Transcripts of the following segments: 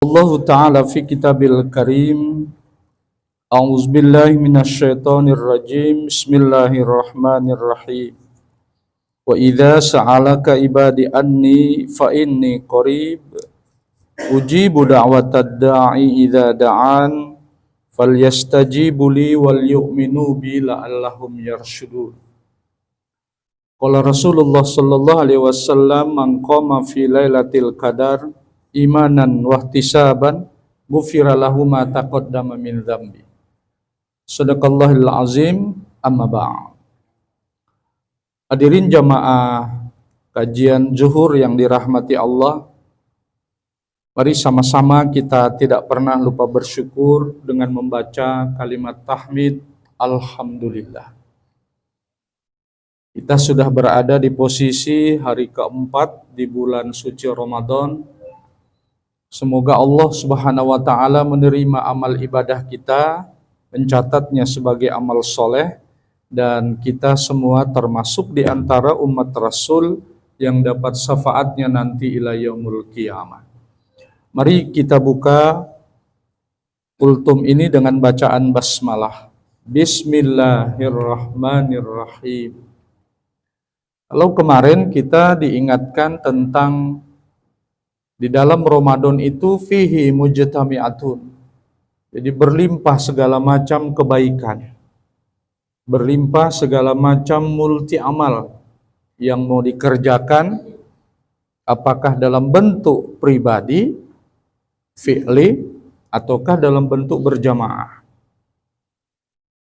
Allah Ta'ala fi kitabil karim. A'udzubillahi minasyaitonir rajim. Bismillahirrahmanirrahim. Wa idza sa'alaka ibadi anni fa inni qarib ujibu da'watad da'i idza da'an falyastajibu li wal yu'minu bi la'allahum yarshudun. Qala Rasulullah sallallahu alaihi wasallam man qama fi lailatul qadar imanan wahtisaban ghufira lahu ma taqaddama min dzambi. Shadaqallahul azim. Amma ba'd. Hadirin jamaah kajian zuhur yang dirahmati Allah, mari sama-sama kita tidak pernah lupa bersyukur dengan membaca kalimat tahmid alhamdulillah. Kita sudah berada di posisi hari keempat di bulan suci Ramadan. Semoga Allah Subhanahu wa Ta'ala menerima amal ibadah kita, mencatatnya sebagai amal soleh, dan kita semua termasuk di antara umat Rasul yang dapat syafaatnya nanti ila yaumul qiyamah. Mari kita buka kultum ini dengan bacaan basmalah. Bismillahirrahmanirrahim. Kalau kemarin kita diingatkan tentang di dalam Ramadan itu fihi mujtami'atun. Jadi berlimpah segala macam kebaikan. Berlimpah segala macam multi amal yang mau dikerjakan, apakah dalam bentuk pribadi, fi'li, ataukah dalam bentuk berjamaah.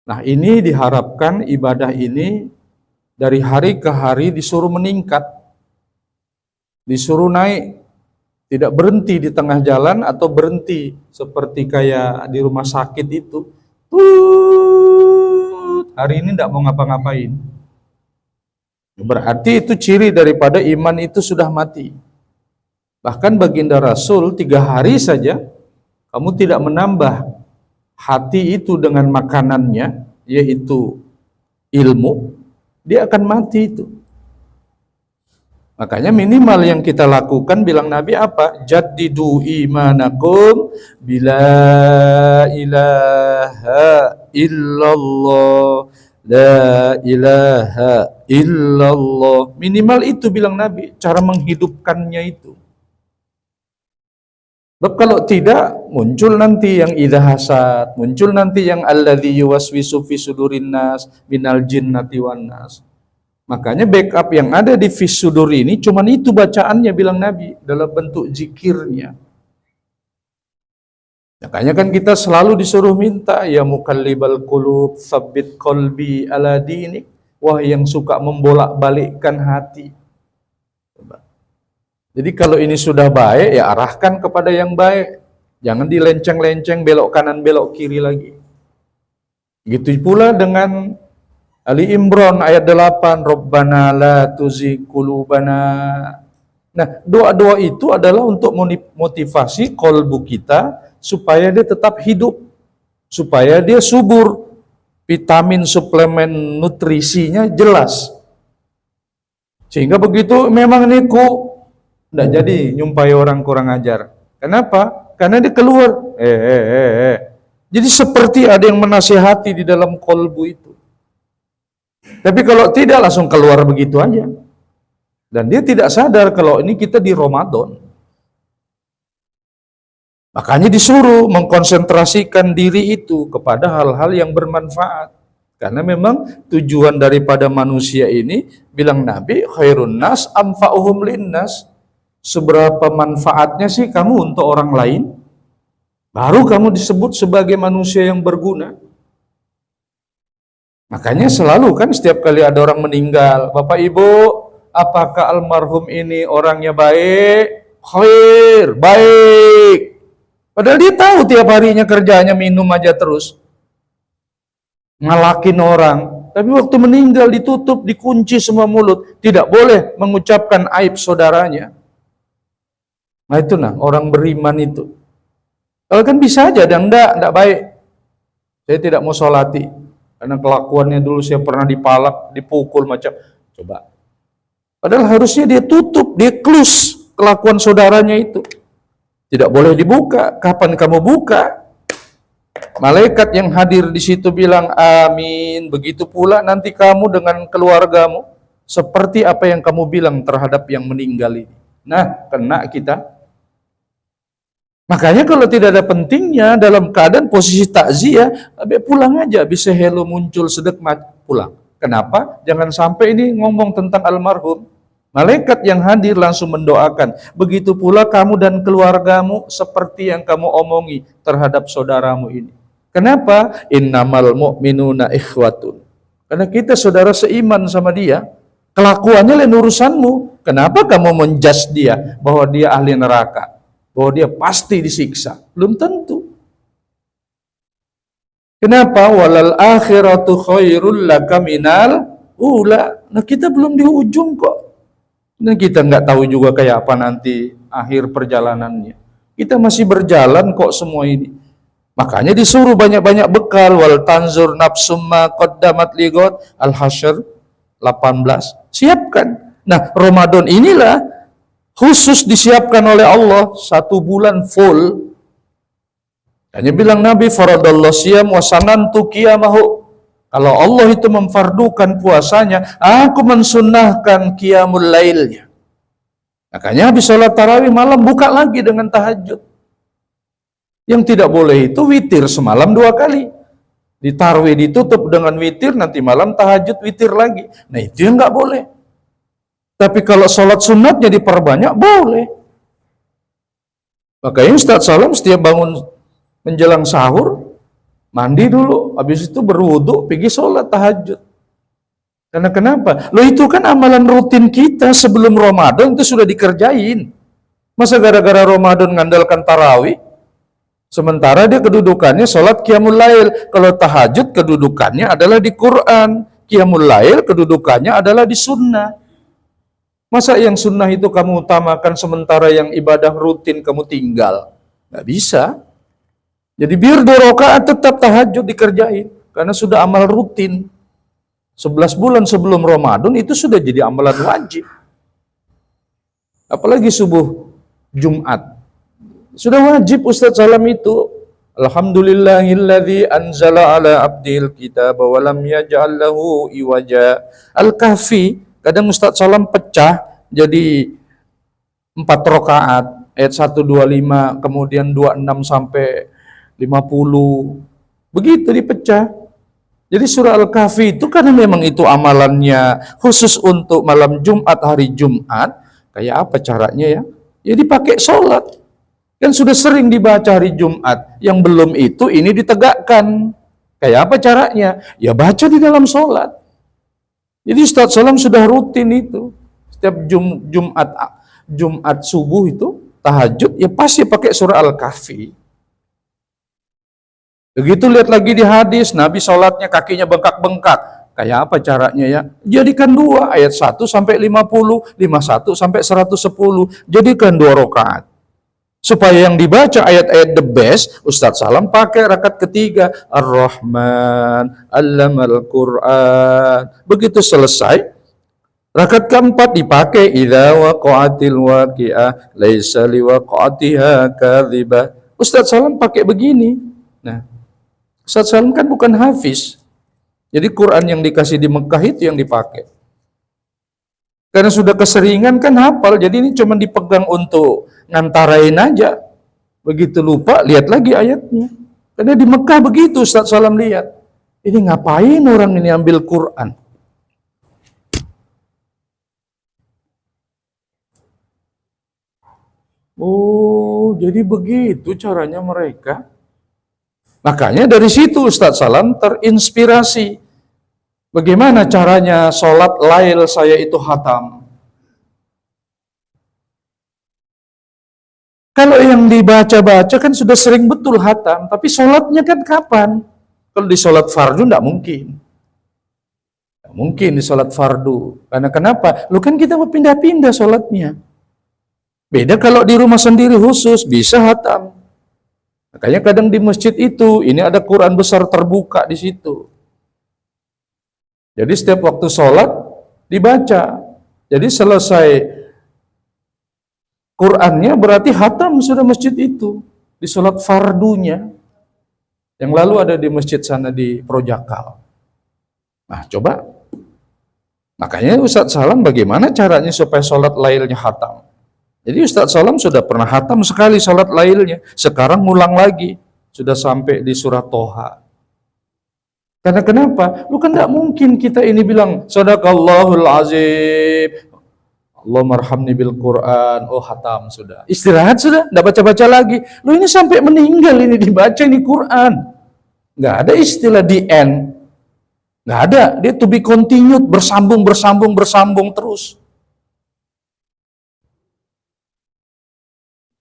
Nah, ini diharapkan ibadah ini dari hari ke hari disuruh meningkat, disuruh naik, tidak berhenti di tengah jalan atau berhenti seperti kayak di rumah sakit itu. Hari ini tidak mau ngapa-ngapain. Berarti itu ciri daripada iman itu sudah mati. Bahkan baginda Rasul 3 hari saja kamu tidak menambah hati itu dengan makanannya, yaitu ilmu, dia akan mati itu. Makanya minimal yang kita lakukan, bilang Nabi apa? Jaddidu imanakum bila ilaha illallah, la ilaha illallah. Minimal itu bilang Nabi, cara menghidupkannya itu. Sebab kalau tidak, muncul nanti yang idza hasad, muncul nanti yang alladzi yuwaswisu fi sudurin nas minal jinnati wan nas. Makanya backup yang ada di Fisudur ini cuman itu bacaannya, bilang Nabi, dalam bentuk zikirnya. Makanya kan kita selalu disuruh minta, ya muqallibal qulub tsabbit qalbi ala dinik, wah yang suka membolak-balikkan hati. Jadi kalau ini sudah baik, ya arahkan kepada yang baik. Jangan dilenceng-lenceng, belok kanan belok kiri lagi. Gitu pula dengan Ali Imran ayat 8, Rabbana la tuzigh qulubana. Nah, doa-doa itu adalah untuk motivasi kolbu kita supaya dia tetap hidup, supaya dia subur, vitamin, suplemen, nutrisinya jelas. Sehingga begitu memang niku tidak jadi nyumpai orang kurang ajar. Kenapa? Karena dia keluar. Jadi seperti ada yang menasihati di dalam kolbu itu. Tapi kalau tidak, langsung keluar begitu aja. Dan dia tidak sadar kalau ini kita di Ramadan. Makanya disuruh mengkonsentrasikan diri itu kepada hal-hal yang bermanfaat. Karena memang tujuan daripada manusia ini, bilang Nabi, khairun nas amfa'uhum linnas. Seberapa manfaatnya sih kamu untuk orang lain, baru kamu disebut sebagai manusia yang berguna. Makanya selalu kan setiap kali ada orang meninggal, Bapak Ibu, apakah almarhum ini orangnya baik? Khair, baik. Padahal dia tahu tiap harinya kerjanya minum aja terus. Ngalakin orang. Tapi waktu meninggal ditutup, dikunci semua mulut. Tidak boleh mengucapkan aib saudaranya. Nah itu orang beriman itu. Kalau kan bisa aja, dan enggak baik. Saya tidak mau sholati. Karena kelakuannya dulu saya pernah dipalak, dipukul macam. Coba. Padahal harusnya dia tutup, dia close kelakuan saudaranya itu. Tidak boleh dibuka. Kapan kamu buka? Malaikat yang hadir di situ bilang amin. Begitu pula nanti kamu dengan keluargamu seperti apa yang kamu bilang terhadap yang meninggal ini. Nah, kena kita. Makanya kalau tidak ada pentingnya dalam keadaan posisi takziah, pulang aja. Bisa hello muncul sedek pulang. Kenapa? Jangan sampai ini ngomong tentang almarhum. Malaikat yang hadir langsung mendoakan. Begitu pula kamu dan keluargamu seperti yang kamu omongi terhadap saudaramu ini. Kenapa? Innamal mu'minuna ikhwatun. Karena kita saudara seiman sama dia. Kelakuannya lain urusanmu. Kenapa kamu menjudge dia bahwa dia ahli neraka? Bahwa dia pasti disiksa? Belum tentu. Kenapa? Walal akhiratu khairul laka minal ula. Nah, kita belum di ujung kok. Dan kita nggak tahu juga kayak apa nanti akhir perjalanannya. Kita masih berjalan kok semua ini. Makanya disuruh banyak-banyak bekal. Wal tanzur nafsum ma qaddamat ligot. Al-Hasyr 18. Siapkan. Nah, Ramadan inilah khusus disiapkan oleh Allah 1 bulan full. Hanya bilang Nabi faradallahu siyam wa sanantu qiyamahu. Kalau Allah itu memfardukan puasanya, aku mensunnahkan qiyamul lailnya. Makanya habis sholat tarawih malam buka lagi dengan tahajud. Yang tidak boleh itu witir semalam 2 kali. Di tarawih ditutup dengan witir, nanti malam tahajud witir lagi. Nah itu yang nggak boleh. Tapi kalau sholat sunatnya diperbanyak, boleh. Makanya Ustaz Salam setiap bangun menjelang sahur, mandi dulu, habis itu berwudu, pergi sholat tahajud. Karena kenapa? Loh itu kan amalan rutin kita sebelum Ramadan itu sudah dikerjain. Masa gara-gara Ramadan ngandalkan tarawih? Sementara dia kedudukannya sholat qiyamul lail. Kalau tahajud kedudukannya adalah di Quran. Qiyamul lail kedudukannya adalah di sunnah. Masa yang sunnah itu kamu utamakan sementara yang ibadah rutin kamu tinggal? Nggak bisa. Jadi biar 2 rakaat tetap tahajud dikerjain. Karena sudah amal rutin. 11 bulan sebelum Ramadan itu sudah jadi amalan wajib. Apalagi subuh Jumat. Sudah wajib Ustaz Salam itu. Alhamdulillahilladzi anzala ala abdil kitaba wa lam yaj'al lahu iwaja. Al-Kahfi, kadang Ustaz Salam pecah jadi 4 rakaat, ayat 125, kemudian 26 sampai 50. Begitu dipecah. Jadi surah Al-Kahfi itu karena memang itu amalannya khusus untuk malam Jumat, hari Jumat. Kayak apa caranya ya? Ya dipakai sholat. Kan sudah sering dibaca hari Jumat. Yang belum itu ini ditegakkan. Kayak apa caranya? Ya baca di dalam sholat. Jadi Ustaz Salam sudah rutin itu. Setiap Jumat subuh itu tahajud ya pasti pakai surah Al-Kahfi. Begitu lihat lagi di hadis, Nabi sholatnya kakinya bengkak-bengkak. Kayak apa caranya ya? Jadikan 2, ayat 1 sampai 50, 51 sampai 110. Jadikan 2 rakaat. Supaya yang dibaca ayat-ayat the best, Ustaz Salam pakai rakaat ketiga. Ar-Rahman, Allamal Qur'an. Begitu selesai, rakaat keempat dipakai. Idza waqa'atil waqi'ah, laisa liwaqa'atiha kadhibah. Ustaz Salam pakai begini. Nah, Ustaz Salam kan bukan hafiz. Jadi Quran yang dikasih di Mekah itu yang dipakai. Karena sudah keseringan kan hafal, jadi ini cuma dipegang untuk ngantarain aja. Begitu lupa, lihat lagi ayatnya. Karena di Mekah begitu Ustaz Salam lihat. Ini ngapain orang ini ambil Quran? Oh, jadi begitu caranya mereka. Makanya dari situ Ustaz Salam terinspirasi. Bagaimana caranya sholat lail saya itu khatam? Kalau yang dibaca-baca kan sudah sering betul khatam, tapi sholatnya kan kapan? Kalau di sholat fardu tidak mungkin. Tidak mungkin di sholat fardu. Karena kenapa? Lu kan kita mau pindah-pindah sholatnya. Beda kalau di rumah sendiri khusus, bisa khatam. Makanya kadang di masjid itu, ini ada Quran besar terbuka di situ. Jadi setiap waktu sholat dibaca. Jadi selesai Qurannya berarti hatam sudah masjid itu di sholat fardunya. Yang lalu ada di masjid sana di Projakal. Nah, coba. Makanya Ustadz Salam bagaimana caranya supaya sholat lailnya hatam. Jadi Ustadz Salam sudah pernah hatam sekali sholat lailnya. Sekarang ngulang lagi. Sudah sampai di surat Toha. Karena kenapa? Lu kan tidak mungkin kita ini bilang Sadaqallahul azim, Allah marhamni bil Quran, oh hatam sudah. Istirahat sudah, tidak baca-baca lagi. Lu ini sampai meninggal ini dibaca ini Quran. Nggak ada istilah di end. Nggak ada, dia to be continued, bersambung terus.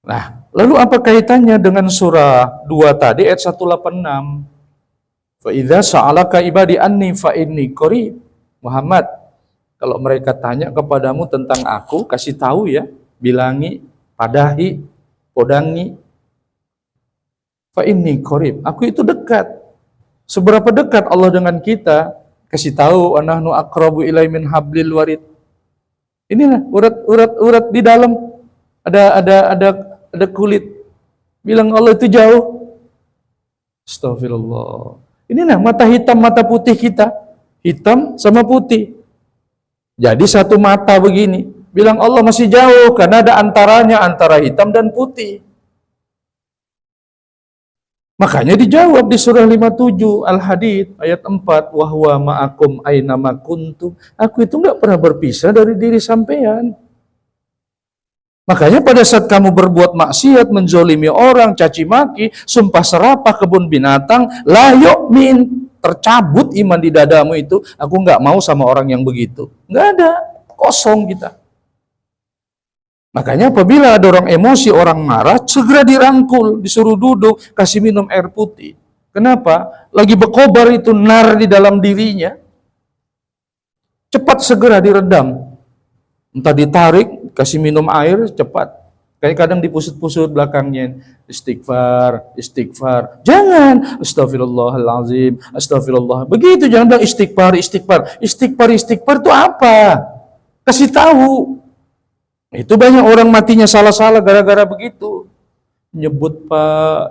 Nah, lalu apa kaitannya dengan surah 2 tadi ayat 186? Fa idza sa'alaka ibadi anni fa inni qarib. Muhammad, kalau mereka tanya kepadamu tentang aku, kasih tahu ya, bilangi, padahi, podangi. Fa inni qarib, aku itu dekat. Seberapa dekat Allah dengan kita? Kasih tahu, anahnu aqrabu ilai min hablil warid. Inilah urat di dalam ada kulit. Bilang Allah itu jauh. Astagfirullah. Inilah mata hitam, mata putih kita. Hitam sama putih. Jadi satu mata begini. Bilang Allah masih jauh karena ada antaranya, antara hitam dan putih. Makanya dijawab di surah 57 Al-Hadid ayat 4, wa huwa ma'akum aina ma kuntum. Aku itu enggak pernah berpisah dari diri sampean. Makanya pada saat kamu berbuat maksiat, menzolimi orang, caci maki, sumpah serapah, kebun binatang, la yu'min, tercabut iman di dadamu itu, aku nggak mau sama orang yang begitu. Nggak ada, kosong kita. Makanya apabila ada orang emosi, orang marah, segera dirangkul, disuruh duduk, kasih minum air putih. Kenapa? Lagi berkobar itu nar di dalam dirinya. Cepat segera diredam. Entah ditarik, kasih minum air, cepat. Kayak kadang dipusut-pusut belakangnya. Istighfar. Jangan. Astagfirullahaladzim. Astagfirullah. Begitu, jangan bilang istighfar. Istighfar itu apa? Kasih tahu. Itu banyak orang matinya salah-salah gara-gara begitu. Nyebut pak.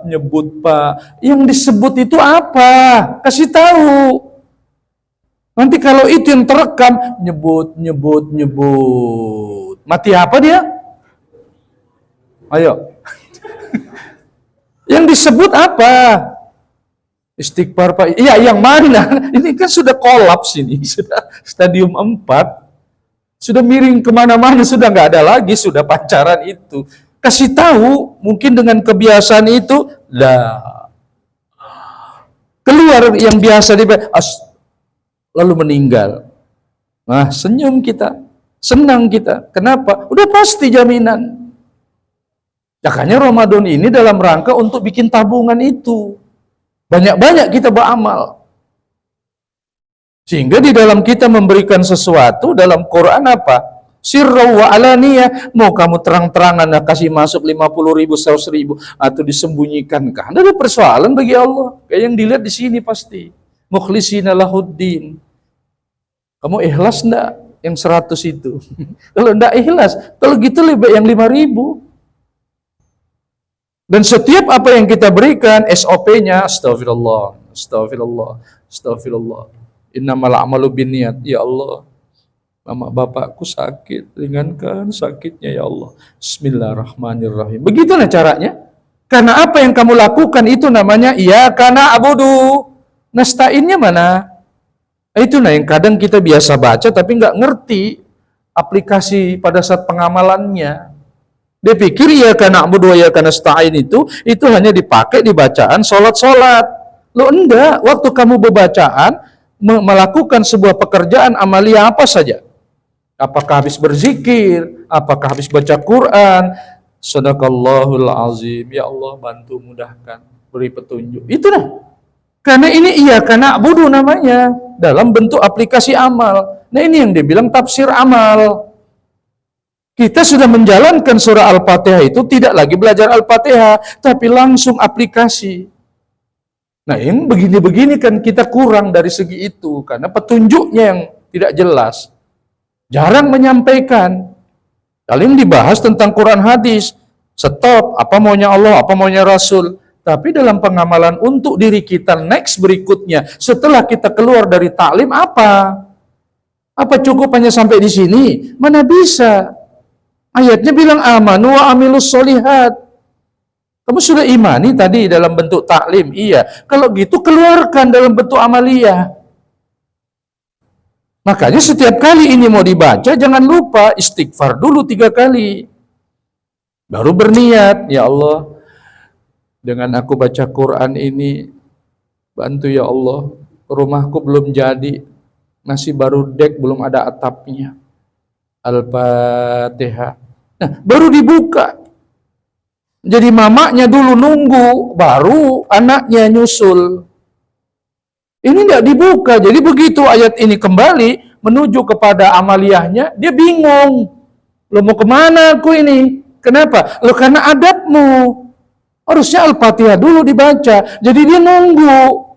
Yang disebut itu apa? Kasih tahu. Nanti kalau itu yang terekam, nyebut. Mati apa dia? Ayo. Yang disebut apa? Istighfar Pak. Iya, yang mana? Ini kan sudah kolaps ini. Sudah stadium 4. Sudah miring kemana-mana. Sudah nggak ada lagi. Sudah pacaran itu. Kasih tahu. Mungkin dengan kebiasaan itu. Keluar yang biasa lalu meninggal. Nah, senyum kita, senang kita. Kenapa? Udah pasti jaminan. Makanya Ramadan ini dalam rangka untuk bikin tabungan itu. Banyak-banyak kita beramal. Sehingga di dalam kita memberikan sesuatu dalam Quran apa? Sirra wa alaniyah. Mau kamu terang-terangan kasih masuk 50.000, 100.000 atau disembunyikan kah? Tidak ada persoalan bagi Allah. Kayak yang dilihat di sini pasti. Mukhlisina lahuddin. Kamu ikhlas enggak yang 100 itu? Kalau enggak ikhlas, kalau gitu lebih yang 5.000. Dan setiap apa yang kita berikan, SOP-nya astagfirullah. Innamal a'malu binniyat. Ya Allah, mama bapakku sakit, ringankan sakitnya ya Allah. Bismillahirrahmanirrahim. Begitulah caranya. Karena apa yang kamu lakukan itu namanya iyyaka na'budu. Nasta'innya mana? Itu yang kadang kita biasa baca tapi nggak ngerti aplikasi pada saat pengamalannya. Dia pikir iyyaka na'budu wa iyyaka nasta'in itu hanya dipakai di bacaan sholat-sholat. Lo enggak, waktu kamu berbacaan melakukan sebuah pekerjaan amalia apa saja. Apakah habis berzikir, apakah habis baca Quran, Sadaqallahul azim, ya Allah bantu mudahkan, beri petunjuk. Itulah. Karena ini iyyaka na'budu namanya dalam bentuk aplikasi amal. Nah ini yang dibilang tafsir amal. Kita sudah menjalankan surah Al-Fatihah itu tidak lagi belajar Al-Fatihah, tapi langsung aplikasi. Nah yang begini-begini kan kita kurang dari segi itu, karena petunjuknya yang tidak jelas. Jarang menyampaikan. Kalian dibahas tentang Quran hadis, stop, apa maunya Allah, apa maunya Rasul. Tapi dalam pengamalan untuk diri kita next berikutnya, setelah kita keluar dari taklim apa? Apa cukup hanya sampai di sini? Mana bisa? Ayatnya bilang amanu wa amilus solihat. Kamu sudah imani tadi dalam bentuk taklim? Iya. Kalau gitu keluarkan dalam bentuk amaliyah. Makanya setiap kali ini mau dibaca, jangan lupa istighfar dulu 3 kali. Baru berniat, ya Allah, dengan aku baca Quran ini, bantu ya Allah, rumahku belum jadi, masih baru dek, belum ada atapnya. Al-Fatihah. Nah, baru dibuka. Jadi mamanya dulu nunggu, baru anaknya nyusul. Ini tidak dibuka, jadi begitu ayat ini kembali menuju kepada amaliyahnya, dia bingung. Lo mau kemana aku ini? Kenapa? Lo karena adabmu. Harusnya Al-Fatihah dulu dibaca, jadi dia nunggu.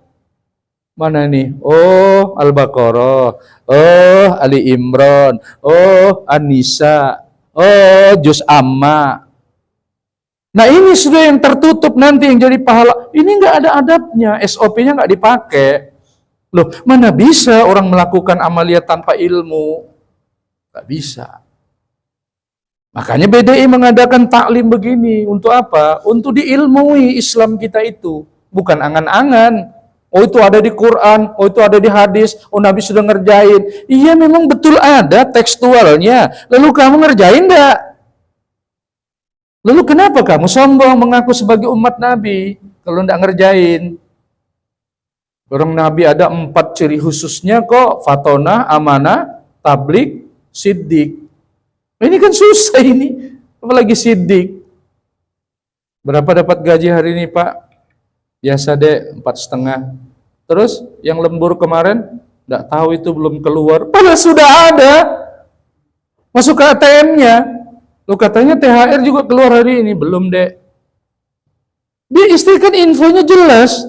Mana ini? Oh, Al-Baqarah. Oh, Ali Imran. Oh, An-Nisa. Oh, Juz Amma. Nah ini sudah yang tertutup nanti yang jadi pahala. Ini nggak ada adabnya, SOP-nya nggak dipakai. Loh, mana bisa orang melakukan amaliyah tanpa ilmu? Nggak bisa. Makanya BDI mengadakan taklim begini. Untuk apa? Untuk diilmui Islam kita itu. Bukan angan-angan. Oh itu ada di Quran, oh itu ada di hadis, oh Nabi sudah ngerjain. Iya memang betul ada tekstualnya. Lalu kamu ngerjain enggak? Lalu kenapa kamu sombong mengaku sebagai umat Nabi kalau enggak ngerjain? Orang Nabi ada 4 ciri khususnya kok, fatonah, amanah, tablik, siddiq. Ini kan susah ini, apalagi siddiq. Berapa dapat gaji hari ini Pak? Biasa deh 4,5. Terus yang lembur kemarin, enggak tahu itu belum keluar. Padahal sudah ada. Masuk ke ATM-nya. Lo katanya THR juga keluar hari ini, belum deh. Dia istrikan infonya jelas.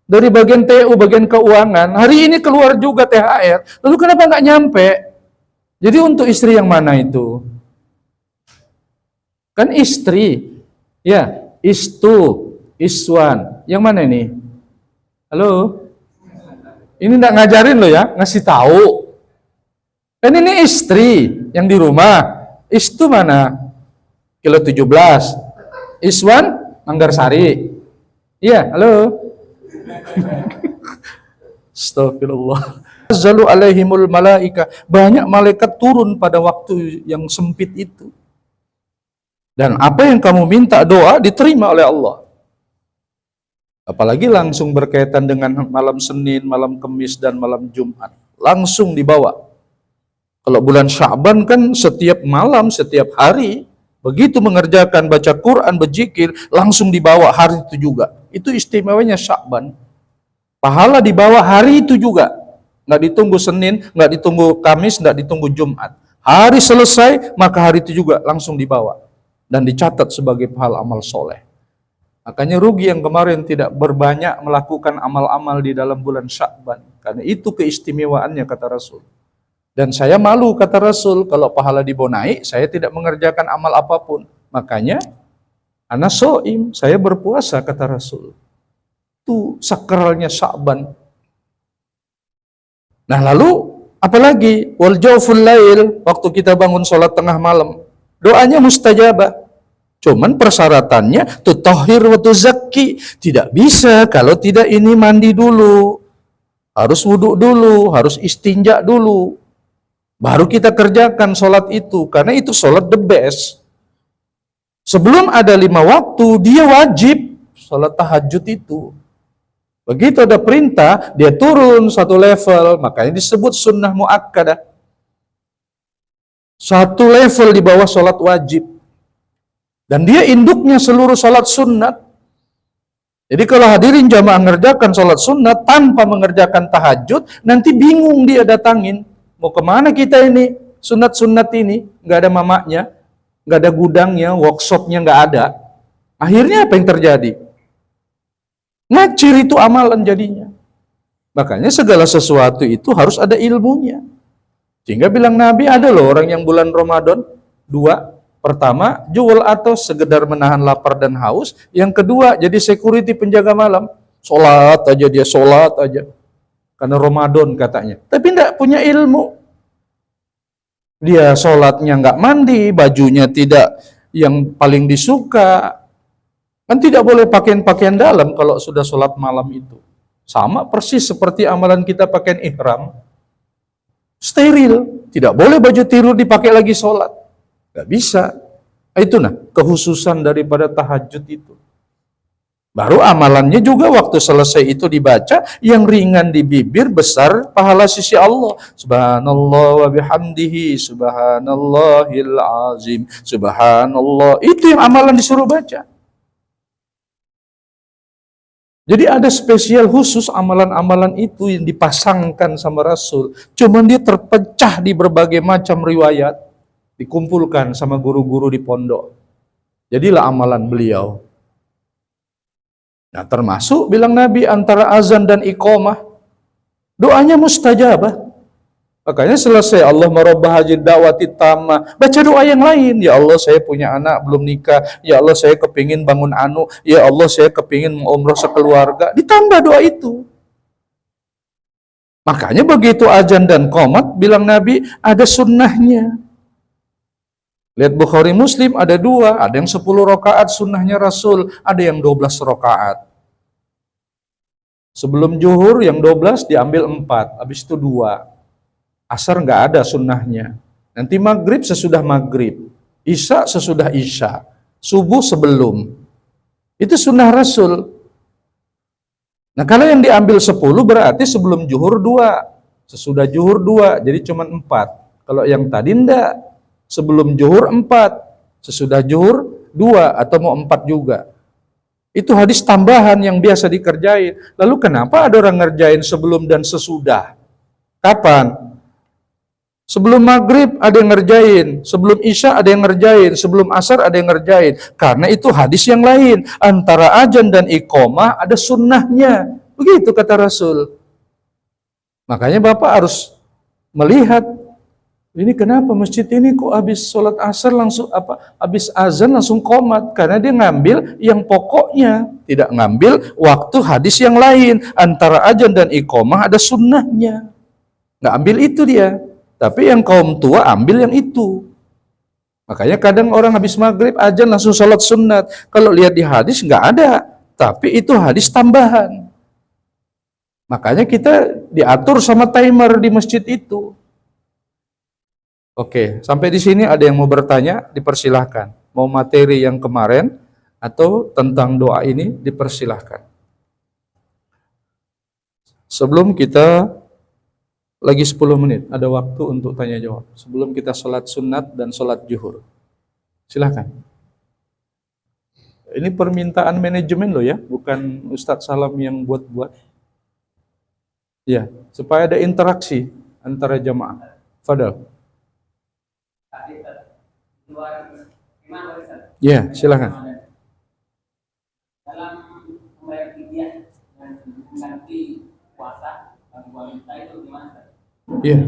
Dari bagian TU, bagian keuangan, hari ini keluar juga THR. Lalu kenapa nggak nyampe? Jadi untuk istri yang mana itu? Kan istri. Ya, istu, iswan. Yang mana ini? Halo? Ini nggak ngajarin lo ya, ngasih tahu. Kan ini istri yang di rumah. Istu mana? Kilo 17. Iswan, Manggarsari. Iya, halo. Astagfirullah. Zalu alaihimul malaika. Banyak malaikat turun pada waktu yang sempit itu. Dan apa yang kamu minta doa diterima oleh Allah. Apalagi langsung berkaitan dengan malam Senin, malam Kamis, dan malam Jumat. Langsung dibawa. Kalau bulan Sya'ban kan setiap malam, setiap hari, begitu mengerjakan baca Quran, berzikir, langsung dibawa hari itu juga. Itu istimewanya Sya'ban. Pahala dibawa hari itu juga. Nggak ditunggu Senin, nggak ditunggu Kamis, nggak ditunggu Jumat. Hari selesai, maka hari itu juga langsung dibawa. Dan dicatat sebagai pahala amal soleh. Makanya rugi yang kemarin tidak berbanyak melakukan amal-amal di dalam bulan Sya'ban. Karena itu keistimewaannya kata Rasul. Dan saya malu kata Rasul, kalau pahala dibonai, saya tidak mengerjakan amal apapun. Makanya, ana so'im, saya berpuasa kata Rasul. Itu sakralnya Sya'ban. Nah lalu, apalagi? Wal jawful lail, waktu kita bangun sholat tengah malam. Doanya mustajabah. Cuman persyaratannya tutahhir wa tuzakki. Tidak bisa kalau tidak ini mandi dulu. Harus wudhu dulu, harus istinja dulu. Baru kita kerjakan sholat itu. Karena itu sholat the best. Sebelum ada 5 waktu, dia wajib sholat tahajud itu. Begitu ada perintah, dia turun 1 level. Makanya disebut sunnah muakkadah. 1 level di bawah sholat wajib. Dan dia induknya seluruh sholat sunat. Jadi kalau hadirin jamaah mengerjakan sholat sunat tanpa mengerjakan tahajud, nanti bingung dia datangin. Mau kemana kita ini? Sunat-sunat ini, nggak ada mamaknya, nggak ada gudangnya, workshopnya nggak ada. Akhirnya apa yang terjadi? Ngacir itu amalan jadinya. Makanya segala sesuatu itu harus ada ilmunya. Sehingga bilang Nabi, ada loh orang yang bulan Ramadan, 2, Pertama, jual atau sekedar menahan lapar dan haus. Yang kedua, jadi security penjaga malam. Sholat aja dia, sholat aja. Karena Ramadan katanya. Tapi tidak punya ilmu. Dia sholatnya nggak mandi, bajunya tidak yang paling disuka. Kan tidak boleh pakaian-pakaian dalam kalau sudah sholat malam itu. Sama persis seperti amalan kita pakaian ihram. Steril. Tidak boleh baju tidur dipakai lagi sholat. Gak bisa. Itu kehususan daripada tahajud itu. Baru amalannya juga waktu selesai itu dibaca, yang ringan di bibir, besar pahala sisi Allah. Subhanallah wa bihamdihi, subhanallahil azim, subhanallah. Itu yang amalan disuruh baca. Jadi ada spesial khusus amalan-amalan itu yang dipasangkan sama Rasul. Cuman dia terpecah di berbagai macam riwayat. Dikumpulkan sama guru-guru di pondok. Jadilah amalan beliau. Nah, termasuk bilang Nabi antara azan dan iqamah, doanya mustajabah. Makanya selesai Allah marabbah hajid da'wati tamah, baca doa yang lain. Ya Allah, saya punya anak belum nikah. Ya Allah, saya kepingin bangun anu. Ya Allah, saya kepingin umroh sekeluarga. Ditambah doa itu. Makanya begitu azan dan qomat, bilang Nabi, ada sunnahnya. Lihat Bukhari Muslim ada dua, ada yang 10 rakaat sunnahnya Rasul, ada yang 12 rakaat. Sebelum zuhur yang 12 diambil 4, habis itu 2. Asar nggak ada sunnahnya. Nanti maghrib sesudah maghrib, isya sesudah isya, subuh sebelum. Itu sunnah Rasul. Nah kalau yang diambil 10 berarti sebelum zuhur 2, sesudah zuhur 2, jadi cuma 4. Kalau yang tadi enggak. Sebelum zuhur 4, sesudah zuhur 2, atau mau 4 juga. Itu hadis tambahan yang biasa dikerjain. Lalu kenapa ada orang ngerjain sebelum dan sesudah? Kapan? Sebelum maghrib ada yang ngerjain, sebelum isya ada yang ngerjain, sebelum asar ada yang ngerjain. Karena itu hadis yang lain. Antara azan dan iqamah ada sunnahnya. Begitu kata Rasul. Makanya Bapak harus melihat, ini kenapa masjid ini kok habis sholat asar langsung habis azan langsung qomat? Karena dia ngambil yang pokoknya, tidak ngambil waktu hadis yang lain. Antara azan dan iqamah ada sunnahnya. Nggak ambil itu dia. Tapi yang kaum tua ambil yang itu. Makanya kadang orang habis maghrib azan langsung sholat sunat. Kalau lihat di hadis nggak ada. Tapi itu hadis tambahan. Makanya kita diatur sama timer di masjid itu. Oke, sampai di sini ada yang mau bertanya, dipersilahkan. Mau materi yang kemarin atau tentang doa ini, dipersilahkan. Sebelum kita, lagi 10 menit, ada waktu untuk tanya jawab. Sebelum kita sholat sunat dan sholat zuhur. Silahkan. Ini permintaan manajemen loh ya, bukan Ustadz Salam yang buat-buat. Ya, supaya ada interaksi antara jamaah. Fadal. Ya, silakan. Dalam membayar fidyah dan mengganti puasa bagi wanita itu gimana? Iya.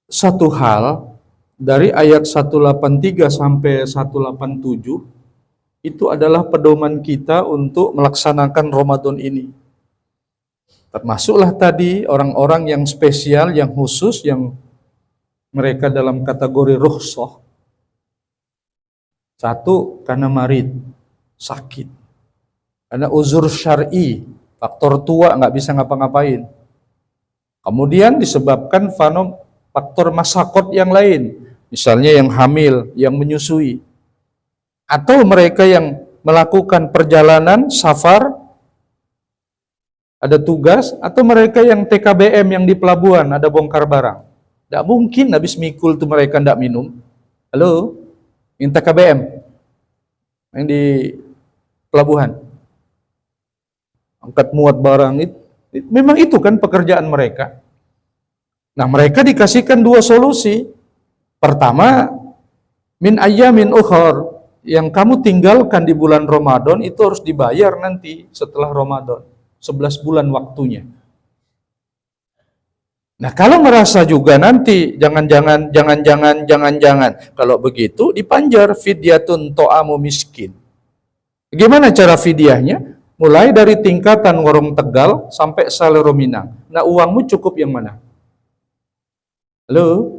Satu hal dari ayat 183 sampai 187 itu adalah pedoman kita untuk melaksanakan Ramadan ini. Termasuklah tadi orang-orang yang spesial, yang khusus, yang mereka dalam kategori rukhsah. Satu, karena marid, sakit. Karena uzur syar'i, faktor tua nggak bisa ngapa-ngapain. Kemudian disebabkan faktor masakot yang lain, misalnya yang hamil, yang menyusui. Atau mereka yang melakukan perjalanan, safar, ada tugas, atau mereka yang TKBM yang di pelabuhan, ada bongkar barang. Tidak mungkin habis mikul tuh mereka tidak minum. Halo? Yang TKBM? Yang di pelabuhan? Angkat muat barang itu. Memang itu kan pekerjaan mereka. Nah mereka dikasihkan dua solusi. Pertama, min ayyamin ukhar. Yang kamu tinggalkan di bulan Ramadan itu harus dibayar nanti setelah Ramadan. 11 bulan waktunya. Nah, kalau merasa juga nanti jangan-jangan kalau begitu dipanjar fidyatun to'amu miskin. Gimana cara fidyahnya? Mulai dari tingkatan warung Tegal sampai Salero Minang. Nah, uangmu cukup yang mana? Halo?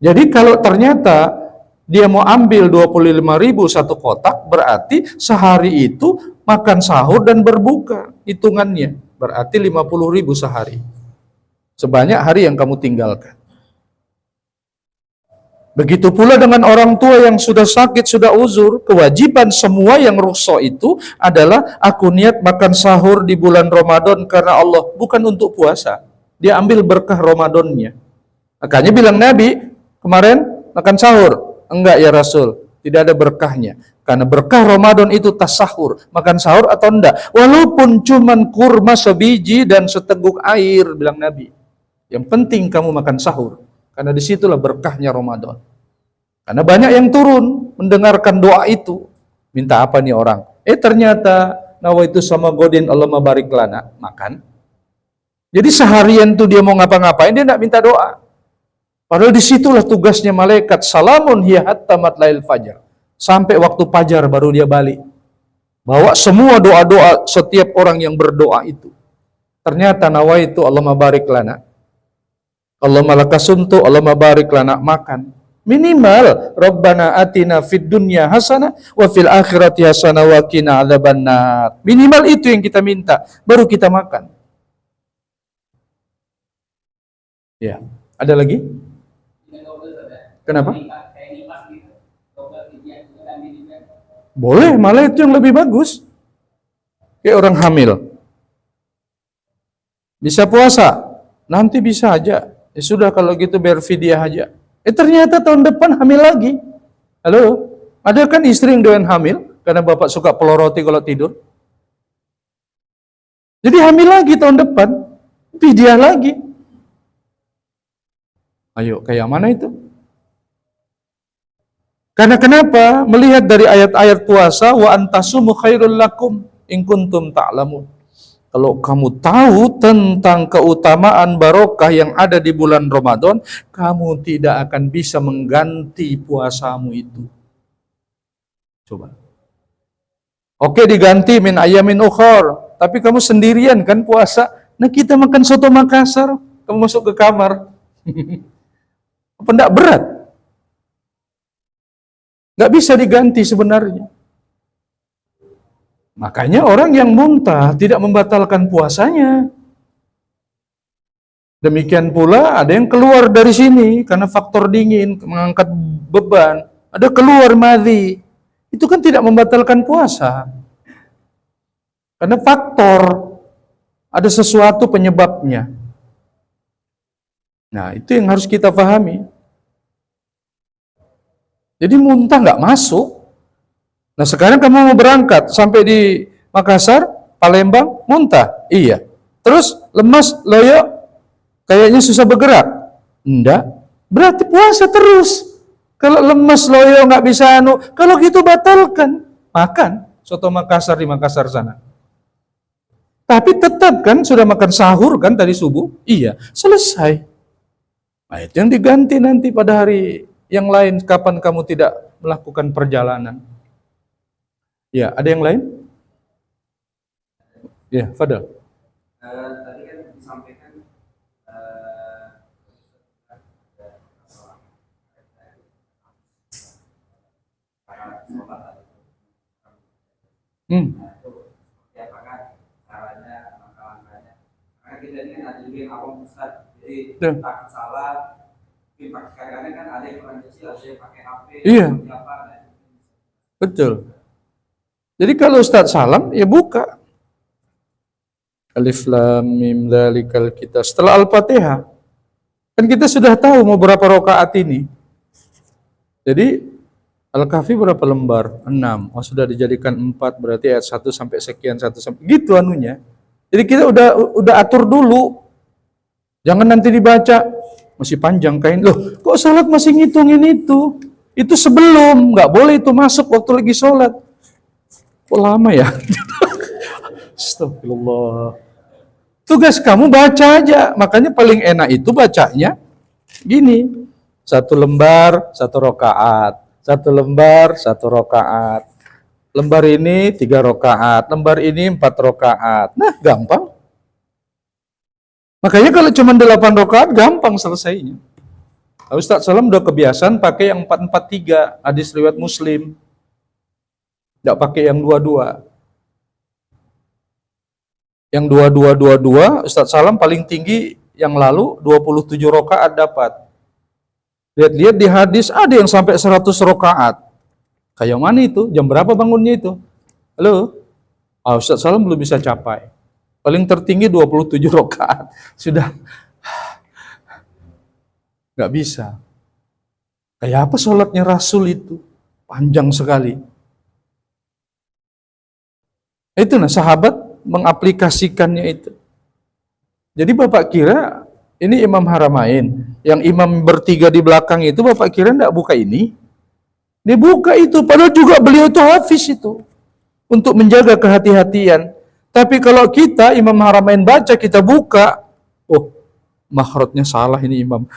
Jadi kalau ternyata dia mau ambil 25.000 satu kotak, berarti sehari itu makan sahur dan berbuka. Hitungannya berarti 50.000 sehari. Sebanyak hari yang kamu tinggalkan. Begitu pula dengan orang tua yang sudah sakit, sudah uzur. Kewajiban semua yang rukhsah itu adalah aku niat makan sahur di bulan Ramadan karena Allah, bukan untuk puasa. Dia ambil berkah Ramadannya. Makanya bilang Nabi kemarin makan sahur. Enggak ya Rasul, tidak ada berkahnya. Karena berkah Ramadan itu tasahur, makan sahur atau enggak. Walaupun cuman kurma sebiji dan seteguk air, bilang Nabi. Yang penting kamu makan sahur. Karena disitulah berkahnya Ramadan. Karena banyak yang turun mendengarkan doa itu. Minta apa nih orang? Ternyata nawaitu sama godin Allahumma barik lana. Makan. Jadi seharian tuh dia mau ngapa-ngapain, dia enggak minta doa. Padahal disitulah tugasnya malaikat. Salamun hiya hatta matlail fajar. Sampai waktu fajar baru dia balik. Bawa semua doa-doa setiap orang yang berdoa itu. Ternyata nawaitu Allahumma barik lana. Allahumma lakasumtu, Allahumma barik lana, makan. Minimal Rabbana atina fid dunya hasanah wa fil akhirati hasanah wa qina adzabannar. Minimal itu yang kita minta, baru kita makan. Ya, ada lagi? Kenapa? Boleh, malah itu yang lebih bagus. Kayak orang hamil. Bisa puasa? Nanti bisa aja. Ya sudah kalau gitu biar fidyah aja. Ternyata tahun depan hamil lagi. Halo? Ada kan istri yang doyan hamil karena bapak suka peloroti kalau tidur? Jadi hamil lagi tahun depan. Fidyah lagi. Ayo, kayak mana itu? Karena kenapa? Melihat dari ayat-ayat puasa, wa antasumu khairul lakum in kuntum ta'lamun. Kalau kamu tahu tentang keutamaan barokah yang ada di bulan Ramadan, kamu tidak akan bisa mengganti puasamu itu. Coba. Oke, diganti min ayamin ukhor, tapi kamu sendirian kan puasa. Nah, kita makan soto Makassar, kamu masuk ke kamar. Apa enggak berat? Nggak bisa diganti sebenarnya. Makanya orang yang muntah tidak membatalkan puasanya. Demikian pula ada yang keluar dari sini karena faktor dingin, mengangkat beban. Ada keluar madhi. Itu kan tidak membatalkan puasa. Karena faktor, ada sesuatu penyebabnya. Nah, itu yang harus kita pahami. Jadi muntah nggak masuk. Nah sekarang kamu mau berangkat sampai di Makassar, Palembang, muntah. Iya. Terus lemas, loyo, kayaknya susah bergerak. Enggak. Berarti puasa terus. Kalau lemas, loyo, nggak bisa kalau gitu batalkan. Makan soto Makassar di Makassar sana. Tapi tetap kan sudah makan sahur kan tadi subuh? Iya. Selesai. Nah itu yang diganti nanti pada hari yang lain kapan kamu tidak melakukan perjalanan. Ya, ada yang lain? Ya, Fadal. Tadi kan disampaikan apakah caranya, langkah-langkahnya? Karena kita ini kan ada juga yang awam Ustaz, jadi takut salah. Kadang-kadang kan ada yang orang kecil, ada yang pakai HP. Iya. Betul. Jadi kalau Ustaz salam, ya buka. Alif Lam Mim Dzalikal Kitab. Setelah Al-Fatihah, kan kita sudah tahu mau berapa rakaat ini. Jadi Al-Kahfi berapa lembar? 6. Oh sudah dijadikan 4, berarti ayat 1 sampai sekian, 1 sampai gitu anunya. Jadi kita udah atur dulu. Jangan nanti dibaca masih panjang kain. Loh, kok salat masih ngitungin itu? Itu sebelum, nggak boleh itu masuk waktu lagi sholat. Kok lama ya? Astagfirullah. Tugas kamu baca aja. Makanya paling enak itu bacanya gini. 1 lembar, 1 rakaat. 1 lembar, 1 rakaat. Lembar ini 3 rakaat. Lembar ini 4 rakaat. Nah, gampang. Makanya kalau cuma 8 rakaat, gampang selesainya. Ustaz Salam udah kebiasaan pakai yang 4-4-3. Hadis riwayat Muslim. Tidak pakai yang 2-2. Yang 2-2-2-2, Ustaz Salam paling tinggi yang lalu 27 rakaat dapat. Lihat-lihat di hadis ada yang sampai 100 rakaat. Kayak mana itu? Jam berapa bangunnya itu? Halo? Ustaz Salam belum bisa capai. Paling tertinggi 27 rakaat. Sudah nggak bisa. Kayak apa sholatnya Rasul itu? Panjang sekali. Itu sahabat mengaplikasikannya itu. Jadi Bapak kira ini Imam Haramain, yang imam bertiga di belakang itu Bapak kira enggak buka ini? Dia buka itu, padahal juga beliau itu hafiz itu. Untuk menjaga kehati-hatian. Tapi kalau kita Imam Haramain baca, kita buka, oh makhrajnya salah ini imam.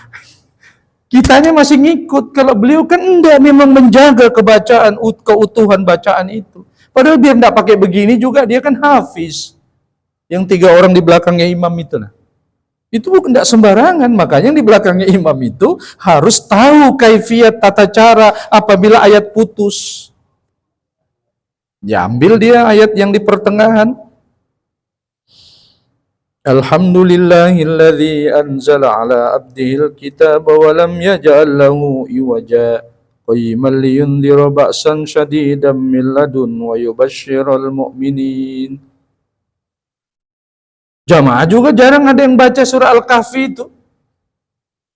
Kitanya masih ngikut, kalau beliau kan enggak, memang menjaga kebacaan, keutuhan bacaan itu. Padahal biar enggak pakai begini juga, dia kan hafiz. Yang 3 orang di belakangnya imam itu itu bukan enggak sembarangan, makanya yang di belakangnya imam itu harus tahu kaifiat tata cara apabila ayat putus. Diambil dia ayat yang di pertengahan. Alhamdulillahilladzi anzala ala abdihil kitaba wa lam yaj'al lahu iwaja qayyiman liyundhira ba'san syadidan min ladun wa yubashshiral mu'minin. Jamaah juga jarang ada yang baca surah Al-Kahfi itu.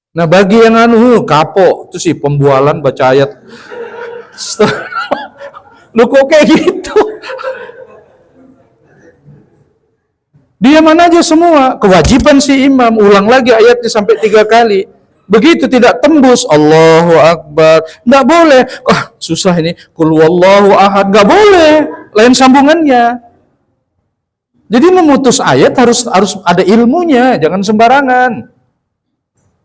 Nah, bagi yang kapok, itu sih pembualan baca ayat. Lu kok kayak gitu? Diaman aja semua. Kewajiban si imam, ulang lagi ayatnya sampai 3 kali. Begitu tidak tembus, Allahu Akbar. Nggak boleh. Susah ini. Qul huwallahu ahad. Nggak boleh. Lain sambungannya. Jadi memutus ayat harus ada ilmunya. Jangan sembarangan.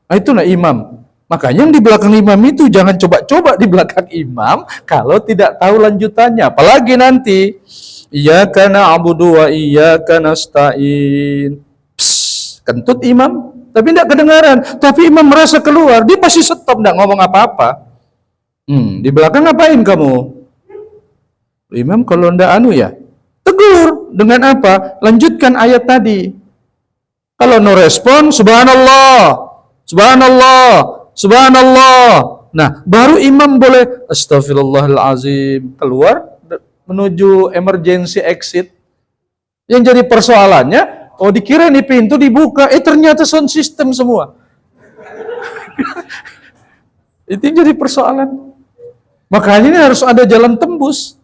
Nah, itu imam. Makanya yang di belakang imam itu jangan coba-coba di belakang imam kalau tidak tahu lanjutannya. Apalagi nanti iyyaka na'budu wa iyyaka nasta'in. Kentut imam, tapi tidak kedengaran. Tapi imam merasa keluar, dia pasti stop, tidak ngomong apa-apa. Di belakang ngapain kamu? Imam kalau tidak tegur. Dengan apa? Lanjutkan ayat tadi. Kalau no respon, subhanallah, subhanallah, subhanallah. Nah, baru imam boleh astagfirullahalazim keluar menuju emergency exit. Yang jadi persoalannya, dikira nih pintu dibuka, ternyata sound system semua. Itu yang jadi persoalan. Makanya ini harus ada jalan tembus.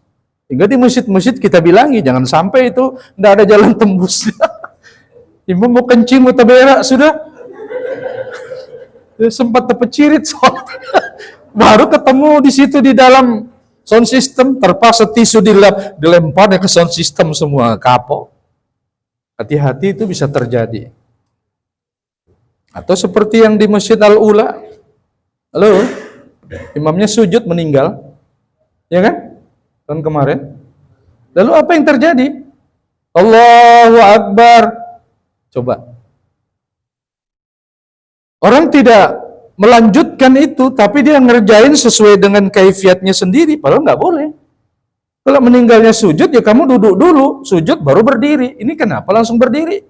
Hingga di masjid-masjid kita bilangi, jangan sampai itu tidak ada jalan tembus. Imam mau kencing, mau berak, sudah. Sempat terpecirit soalnya. Baru ketemu di situ di dalam sound system, terpaksa tisu dilemparnya ke sound system semua, kapok. Hati-hati, itu bisa terjadi. Atau seperti yang di Masjid Al-Ula. Halo, imamnya sujud meninggal. Ya kan? Tahun kemarin. Lalu apa yang terjadi? Allahu Akbar. Coba. Orang tidak melanjutkan itu, tapi dia ngerjain sesuai dengan kaifiatnya sendiri, padahal nggak boleh. Kalau meninggalnya sujud, ya kamu duduk dulu, sujud baru berdiri. Ini kenapa langsung berdiri?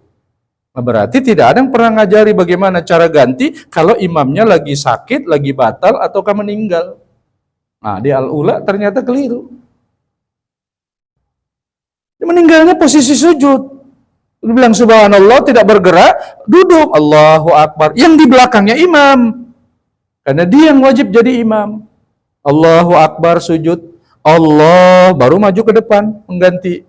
Nah, berarti tidak ada yang pernah ngajari bagaimana cara ganti kalau imamnya lagi sakit, lagi batal, ataukah meninggal. Nah, di Al-Ula ternyata keliru. Dia meninggalnya posisi sujud. Dia bilang subhanallah, tidak bergerak, duduk, Allahu Akbar. Yang di belakangnya imam. Karena dia yang wajib jadi imam. Allahu Akbar, sujud. Allah, baru maju ke depan, mengganti.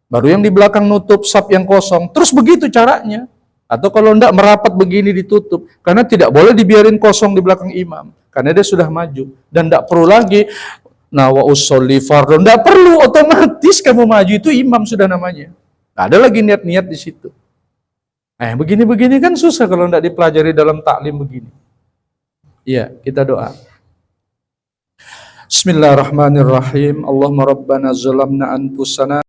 Baru yang di belakang nutup saf yang kosong. Terus begitu caranya. Atau kalau enggak merapat begini ditutup. Karena tidak boleh dibiarin kosong di belakang imam. Karena dia sudah maju. Dan enggak perlu lagi, wa usolli fardhu. Enggak perlu, otomatis kamu maju, itu imam sudah namanya. Nggak ada lagi niat-niat di situ. Begini-begini kan susah kalau tidak dipelajari dalam taklim begini. Iya, kita doa. Bismillahirrahmanirrahim. Allahumma rabbana zalamna anfusana